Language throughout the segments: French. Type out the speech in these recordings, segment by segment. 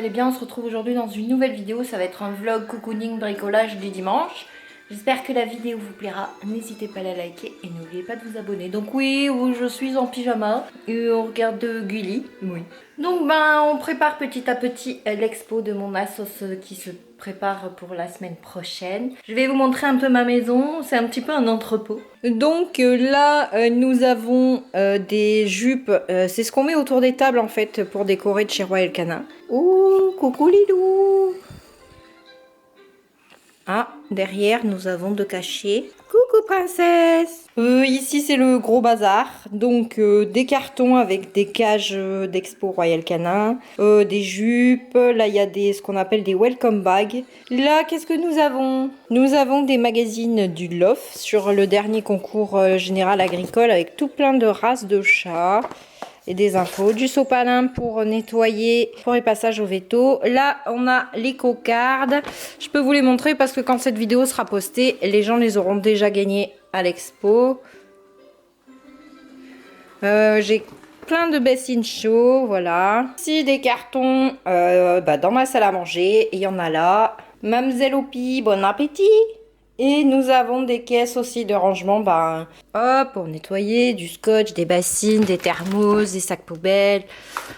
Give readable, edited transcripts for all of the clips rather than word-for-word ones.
allez bien. On se retrouve aujourd'hui dans une nouvelle vidéo. Ça va être un vlog cocooning bricolage du dimanche. J'espère que la vidéo vous plaira. N'hésitez pas à la liker et n'oubliez pas de vous abonner. Donc oui, je suis en pyjama et on regarde Gulli. Oui. Donc on prépare petit à petit l'expo de mon Asos qui se prépare pour la semaine prochaine. Je vais vous montrer un peu ma maison. C'est un petit peu un entrepôt. Donc là, nous avons des jupes. C'est ce qu'on met autour des tables en fait pour décorer de chez Royal Canin. Ouh, coucou Lilou. Ah, derrière, nous avons de cachets. Coucou princesse. Ici, c'est le gros bazar. Donc, des cartons avec des cages d'expo Royal Canin. Des jupes. Là, il y a ce qu'on appelle des welcome bags. Là, qu'est-ce que nous avons? Nous avons des magazines du LOF sur le dernier concours général agricole avec tout plein de races de chats. Et des infos, du sopalin pour nettoyer pour les passages au veto. Là, on a les cocardes. Je peux vous les montrer parce que quand cette vidéo sera postée, les gens les auront déjà gagnés à l'expo. J'ai plein de bassines chauds, voilà. Ici, des cartons dans ma salle à manger. Il y en a là. Mademoiselle Opi, bon appétit! Et nous avons des caisses aussi de rangement, pour nettoyer, du scotch, des bassines, des thermos, des sacs poubelles.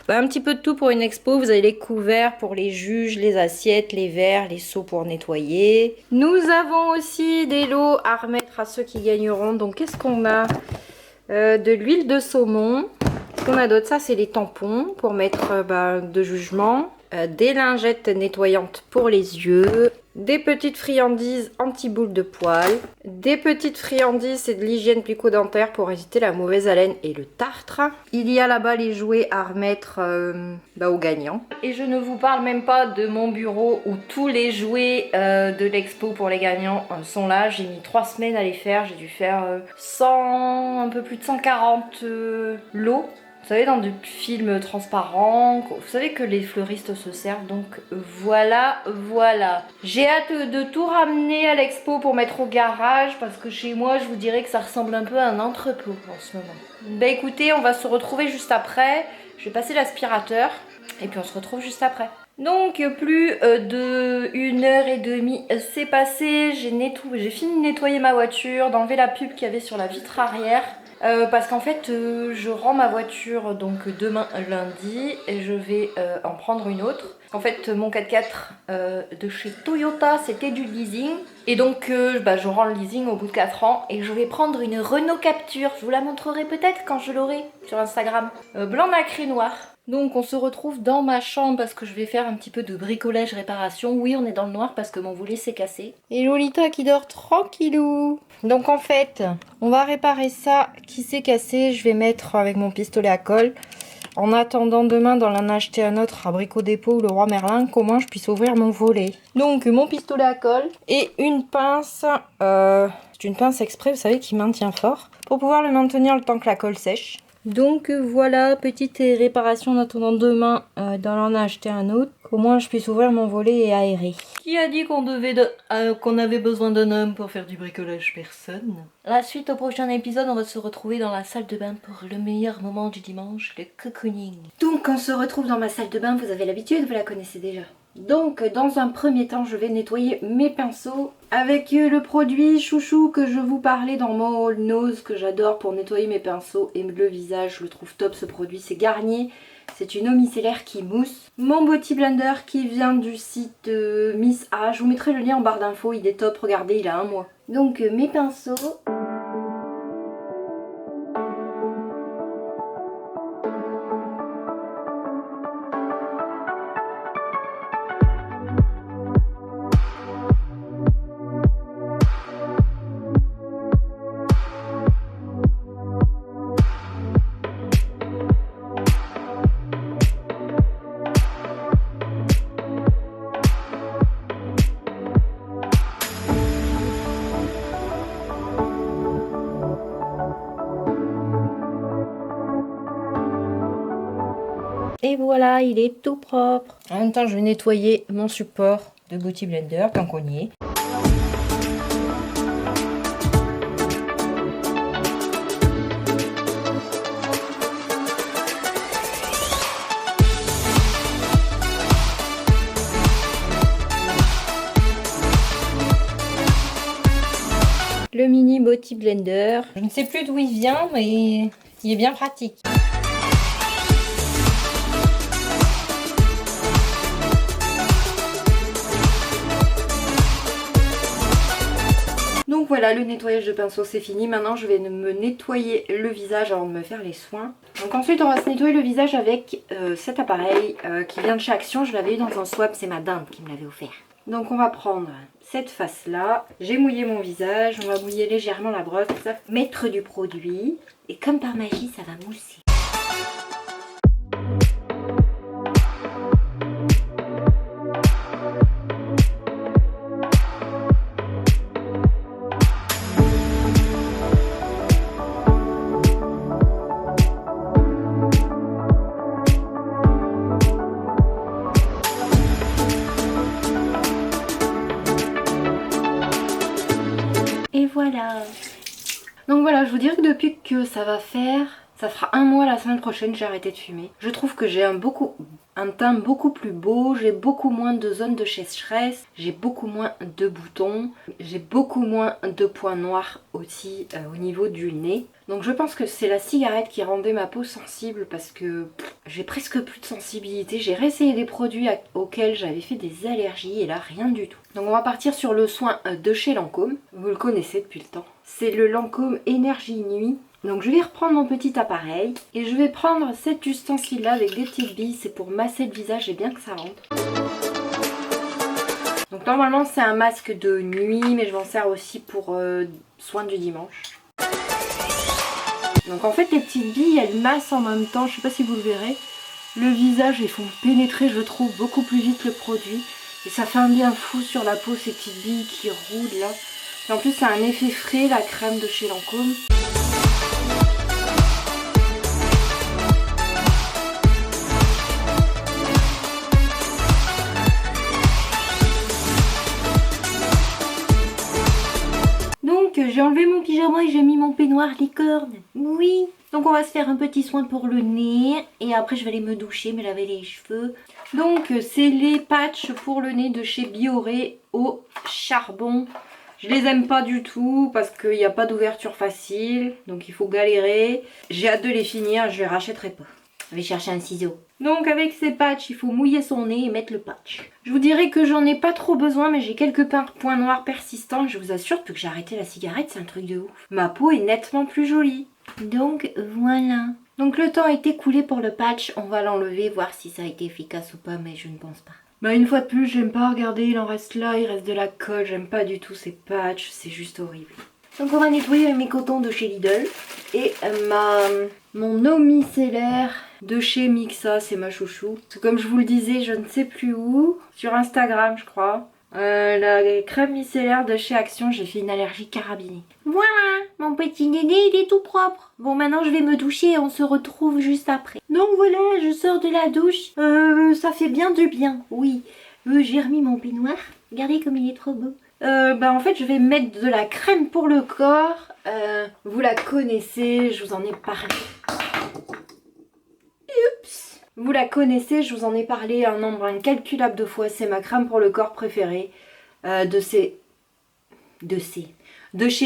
Un petit peu de tout pour une expo. Vous avez les couverts pour les juges, les assiettes, les verres, les seaux pour nettoyer. Nous avons aussi des lots à remettre à ceux qui gagneront. Donc qu'est-ce qu'on a? De l'huile de saumon. Qu'est-ce qu'on a d'autre? Ça, c'est les tampons pour mettre de jugement. Des lingettes nettoyantes pour les yeux, des petites friandises anti-boules de poils, des petites friandises, c'est de l'hygiène bucco-dentaire pour éviter la mauvaise haleine et le tartre. Il y a là-bas les jouets à remettre aux gagnants. Et je ne vous parle même pas de mon bureau où tous les jouets de l'expo pour les gagnants sont là. J'ai mis 3 semaines à les faire, j'ai dû faire un peu plus de 140 lots. Vous savez, dans des films transparents, vous savez que les fleuristes se servent, donc voilà. J'ai hâte de tout ramener à l'expo pour mettre au garage, parce que chez moi, je vous dirais que ça ressemble un peu à un entrepôt en ce moment. Écoutez, on va se retrouver juste après. Je vais passer l'aspirateur, et puis on se retrouve juste après. Donc plus de 1h30 c'est passé, j'ai fini de nettoyer ma voiture, d'enlever la pub qu'il y avait sur la vitre arrière. Parce qu'en fait je rends ma voiture donc demain lundi et je vais en prendre une autre. En fait mon 4x4 de chez Toyota c'était du leasing et donc je rends le leasing au bout de 4 ans et je vais prendre une Renault Capture. Je vous la montrerai peut-être quand je l'aurai sur Instagram. Blanc nacré noir. Donc on se retrouve dans ma chambre parce que je vais faire un petit peu de bricolage réparation. Oui, on est dans le noir parce que mon volet s'est cassé. Et Lolita qui dort tranquillou. Donc en fait, on va réparer ça qui s'est cassé. Je vais mettre avec mon pistolet à colle. En attendant demain d'en acheter un autre à Brico Dépôt ou le Roi Merlin, comment je puisse ouvrir mon volet. Donc mon pistolet à colle et une pince. C'est une pince exprès, vous savez, qui maintient fort. Pour pouvoir le maintenir le temps que la colle sèche. Donc voilà, petite réparation en attendant demain d'en acheter un autre. Au moins je puisse ouvrir mon volet et aérer. Qui a dit qu'on avait besoin d'un homme pour faire du bricolage? Personne. La suite au prochain épisode, on va se retrouver dans la salle de bain pour le meilleur moment du dimanche, le cocooning. Donc on se retrouve dans ma salle de bain, vous avez l'habitude, vous la connaissez déjà. Donc dans un premier temps je vais nettoyer mes pinceaux avec le produit chouchou que je vous parlais dans mon All Nose que j'adore pour nettoyer mes pinceaux et le visage. Je le trouve top ce produit, c'est Garnier, c'est une eau micellaire qui mousse. Mon Beauty Blender qui vient du site Miss A, je vous mettrai le lien en barre d'infos, il est top, regardez, il a 1 mois. Donc mes pinceaux. Et voilà, il est tout propre. En même temps, je vais nettoyer mon support de Beauty Blender tant qu'on y est. Le mini Body Blender. Je ne sais plus d'où il vient, mais il est bien pratique. Donc voilà, le nettoyage de pinceau c'est fini. Maintenant je vais me nettoyer le visage avant de me faire les soins. Donc ensuite on va se nettoyer le visage avec cet appareil qui vient de chez Action. Je l'avais eu dans un swap, c'est ma dinde qui me l'avait offert. Donc on va prendre cette face là. J'ai mouillé mon visage, on va mouiller légèrement la brosse, mettre du produit. Et comme par magie ça va mousser. Et voilà. Donc voilà, je vous dirais que depuis que ça fera 1 mois la semaine prochaine, j'ai arrêté de fumer. Je trouve que j'ai un teint beaucoup plus beau, j'ai beaucoup moins de zones de sécheresse, j'ai beaucoup moins de boutons, j'ai beaucoup moins de points noirs aussi au niveau du nez. Donc je pense que c'est la cigarette qui rendait ma peau sensible parce que j'ai presque plus de sensibilité. J'ai réessayé des produits auxquels j'avais fait des allergies et là rien du tout. Donc on va partir sur le soin de chez Lancôme. Vous le connaissez depuis le temps. C'est le Lancôme Énergie Nuit. Donc je vais reprendre mon petit appareil et je vais prendre cet ustensile là avec des petites billes. C'est pour masser le visage et bien que ça rentre. Donc normalement c'est un masque de nuit mais je m'en sers aussi pour soin du dimanche. Donc en fait les petites billes elles massent en même temps, je sais pas si vous le verrez. Le visage ils font pénétrer je trouve beaucoup plus vite le produit. Et ça fait un bien fou sur la peau ces petites billes qui roulent là. Et en plus ça a un effet frais la crème de chez Lancôme. J'ai enlevé mon pyjama et j'ai mis mon peignoir licorne. Oui. Donc on va se faire un petit soin pour le nez. Et après je vais aller me doucher, me laver les cheveux. Donc c'est les patchs pour le nez de chez Bioré au charbon. Je les aime pas du tout parce qu'il n'y a pas d'ouverture facile. Donc il faut galérer. J'ai hâte de les finir, je les rachèterai pas. Je vais chercher un ciseau. Donc avec ces patchs, il faut mouiller son nez et mettre le patch. Je vous dirais que j'en ai pas trop besoin, mais j'ai quelques points noirs persistants. Je vous assure, depuis que j'ai arrêté la cigarette, c'est un truc de ouf. Ma peau est nettement plus jolie. Donc voilà. Donc le temps est écoulé pour le patch. On va l'enlever, voir si ça a été efficace ou pas, mais je ne pense pas. Bah une fois de plus, j'aime pas regarder, il en reste là, il reste de la colle. J'aime pas du tout ces patchs, c'est juste horrible. Donc on va nettoyer avec mes cotons de chez Lidl. Et mon eau micellaire de chez Mixa, c'est ma chouchou. Comme je vous le disais, je ne sais plus où, sur Instagram je crois. La crème micellaire de chez Action, j'ai fait une allergie carabinée. Voilà, mon petit néné il est tout propre. Bon maintenant je vais me doucher et on se retrouve juste après. Donc voilà, je sors de la douche. Ça fait bien du bien, oui. J'ai remis mon peignoir. Regardez comme il est trop beau. En fait je vais mettre de la crème pour le corps. Vous la connaissez, je vous en ai parlé. Oups. Vous la connaissez, je vous en ai parlé un nombre incalculable de fois. C'est ma crème pour le corps préférée. De chez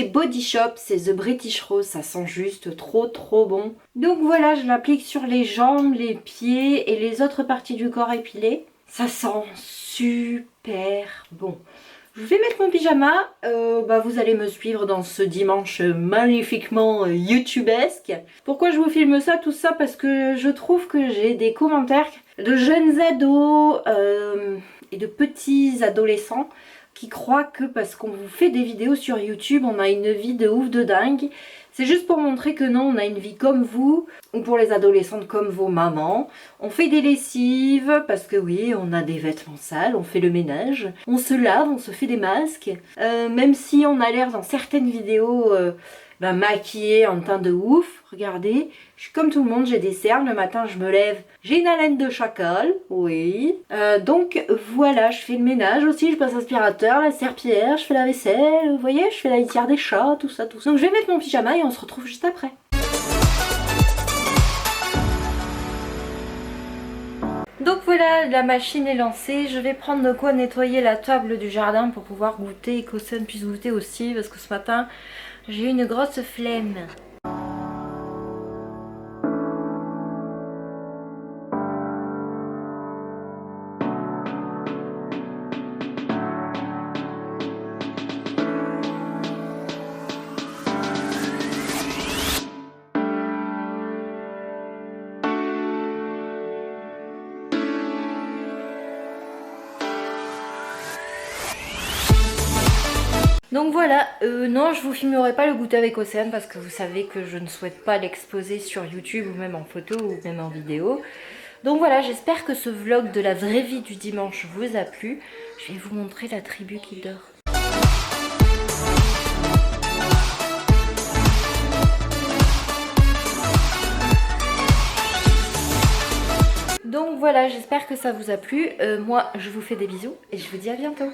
Body Shop, c'est The British Rose. Ça sent juste trop bon. Donc voilà, je l'applique sur les jambes, les pieds et les autres parties du corps épilées. Ça sent super bon. Je vais mettre mon pyjama, vous allez me suivre dans ce dimanche magnifiquement youtubesque. Pourquoi je vous filme ça, tout ça? Parce que je trouve que j'ai des commentaires de jeunes ados et de petits adolescents qui croient que parce qu'on vous fait des vidéos sur YouTube, on a une vie de ouf de dingue. C'est juste pour montrer que non, on a une vie comme vous, ou pour les adolescentes comme vos mamans. On fait des lessives, parce que oui, on a des vêtements sales, on fait le ménage. On se lave, on se fait des masques. Même si on a l'air dans certaines vidéos maquillée en teint de ouf, regardez. Je suis comme tout le monde, j'ai des cernes, le matin je me lève, j'ai une haleine de chacal, oui. Donc voilà, je fais le ménage aussi, je passe l'aspirateur, la serpillière, je fais la vaisselle, vous voyez, je fais la litière des chats, tout ça. Donc je vais mettre mon pyjama et on se retrouve juste après. Donc Donc voilà, la machine est lancée. Je vais prendre de quoi nettoyer la table du jardin pour pouvoir goûter et qu'Océane puisse goûter aussi parce que ce matin j'ai eu une grosse flemme. Donc voilà, non je vous filmerai pas le goûter avec Océane parce que vous savez que je ne souhaite pas l'exposer sur YouTube ou même en photo ou même en vidéo. Donc voilà, j'espère que ce vlog de la vraie vie du dimanche vous a plu. Je vais vous montrer la tribu qui dort. Donc voilà, j'espère que ça vous a plu. Moi je vous fais des bisous et je vous dis à bientôt.